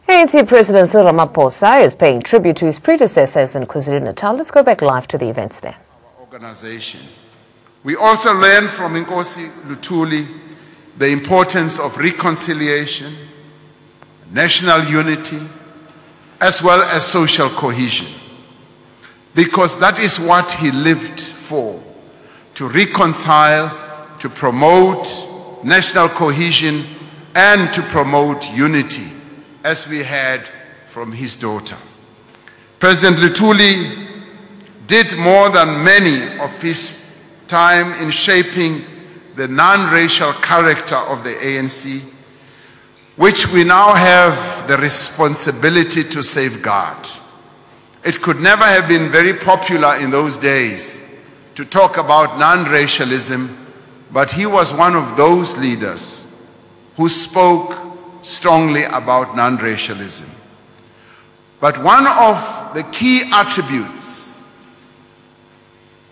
ANC President Ramaphosa is paying tribute to his predecessors in KwaZulu-Natal. Let's go back live to the events there. Our organization. We also learned from Nkosi Luthuli the importance of reconciliation, national unity, as well as social cohesion. Because that is what he lived for, to reconcile, to promote national cohesion, and to promote unity, as we heard from his daughter. President Luthuli did more than many of his time in shaping the non-racial character of the ANC, which we now have the responsibility to safeguard. It could never have been very popular in those days to talk about non-racialism, but he was one of those leaders who spoke strongly about non-racialism. But one of the key attributes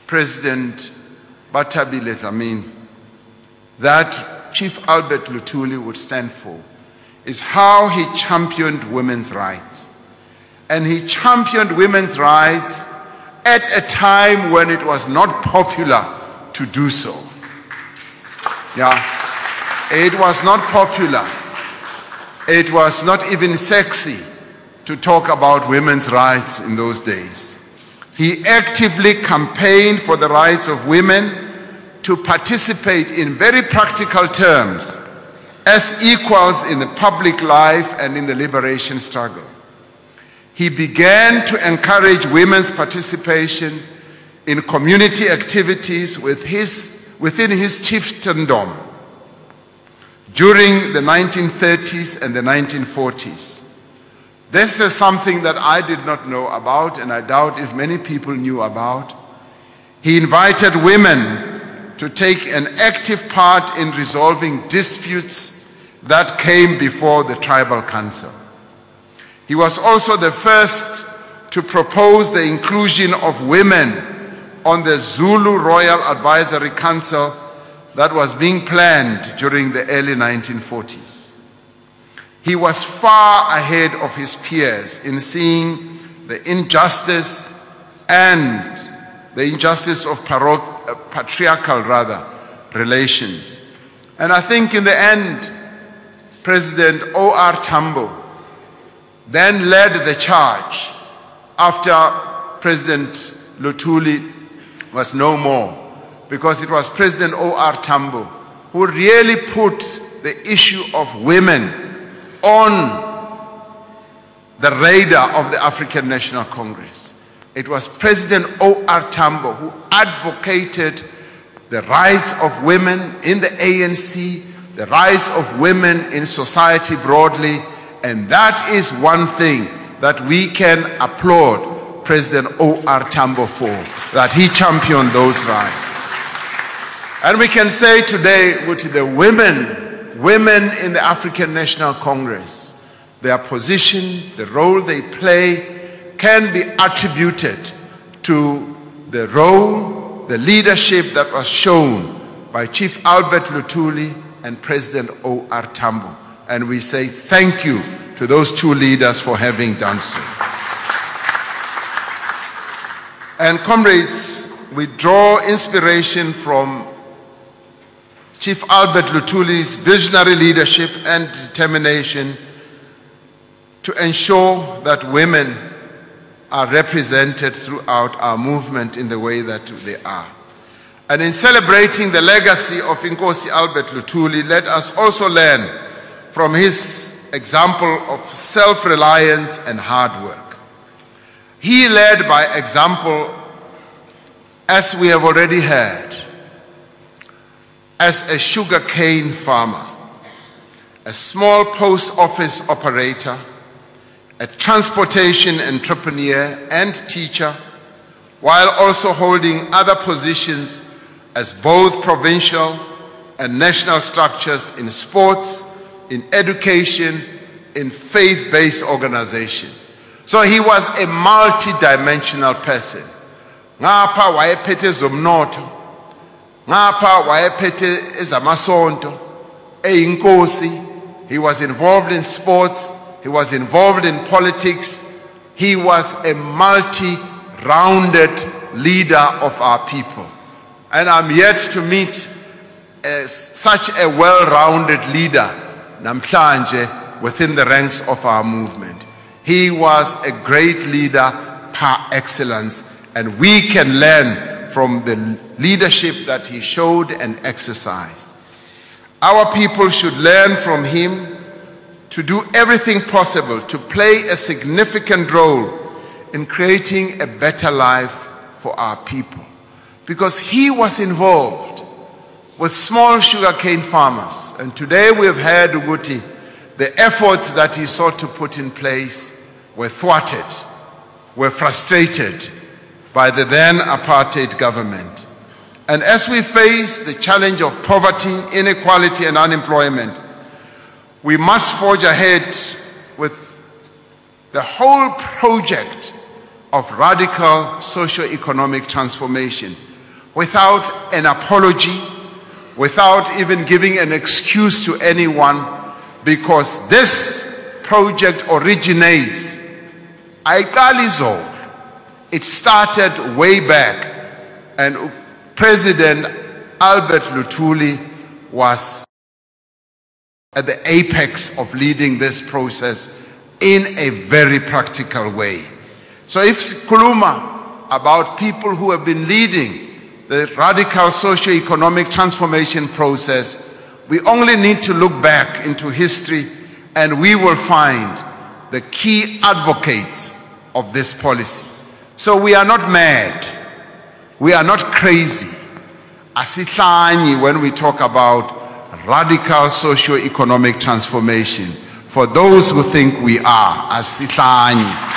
President Bathabile Dlamini, that Chief Albert Luthuli would stand for, is how he championed women's rights. And he championed women's rights at a time when it was not popular to do so. Yeah, it was not popular. It was not even sexy to talk about women's rights in those days. He actively campaigned for the rights of women to participate in very practical terms as equals in the public life and in the liberation struggle. He began to encourage women's participation in community activities within his chieftaindom during the 1930s and the 1940s. This is something that I did not know about, and I doubt if many people knew about. He invited women to take an active part in resolving disputes that came before the tribal council. He was also the first to propose the inclusion of women on the Zulu Royal Advisory Council that was being planned during the early 1940s. He was far ahead of his peers in seeing the injustice of patriarchal relations. And I think in the end, President O.R. Tambo then led the charge after President Luthuli was no more, because it was President O.R. Tambo who really put the issue of women on the radar of the African National Congress. It was President O.R. Tambo who advocated the rights of women in the ANC, the rights of women in society broadly, and that is one thing that we can applaud President O.R. Tambo for, that he championed those rights. And we can say today with the women in the African National Congress, their position, the role they play, can be attributed to the role, the leadership that was shown by Chief Albert Luthuli and President O.R. Tambo. And we say thank you to those two leaders for having done so. And comrades, we draw inspiration from Chief Albert Luthuli's visionary leadership and determination to ensure that women are represented throughout our movement in the way that they are. And in celebrating the legacy of Nkosi Albert Luthuli, let us also learn from his example of self-reliance and hard work. He led by example, as we have already heard, as a sugarcane farmer, a small post office operator, a transportation entrepreneur and teacher, while also holding other positions as both provincial and national structures in sports, in education, in faith-based organization. So he was a multi-dimensional person. Ngapha wayephethe zomnotho, ngapha wayephethe ezamasonto, eyinkosi. He was involved in sports, he was involved in politics. He was a multi-rounded leader of our people. And I'm yet to meet such a well-rounded leader, namhlanje, within the ranks of our movement. He was a great leader par excellence, and we can learn from the leadership that he showed and exercised. Our people should learn from him to do everything possible to play a significant role in creating a better life for our people. Because he was involved with small sugarcane farmers. And today we have heard Uguti, the efforts that he sought to put in place were thwarted, were frustrated by the then apartheid government. And as we face the challenge of poverty, inequality, and unemployment, we must forge ahead with the whole project of radical socio-economic transformation without an apology, without even giving an excuse to anyone, because this project originates, it started way back, and President Albert Luthuli was at the apex of leading this process in a very practical way. So if Kuluma about people who have been leading the radical socio-economic transformation process, we only need to look back into history and we will find the key advocates of this policy. So we are not mad, we are not crazy. Asihlanyi when we talk about radical socio-economic transformation. For those who think we are, asihlanyi.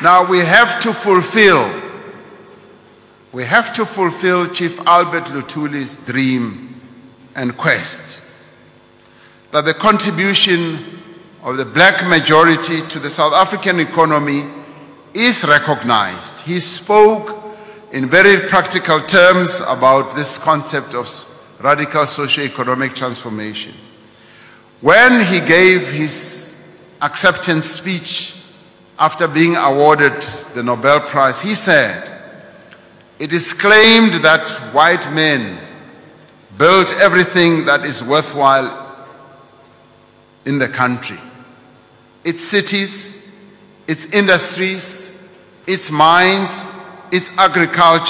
Now we have to fulfill Chief Albert Luthuli's dream and quest, that the contribution of the black majority to the South African economy is recognized. He spoke in very practical terms about this concept of radical socio-economic transformation. When he gave his acceptance speech after being awarded the Nobel Prize, he said, "It is claimed that white men built everything that is worthwhile in the country. Its cities, its industries, its mines, its agriculture,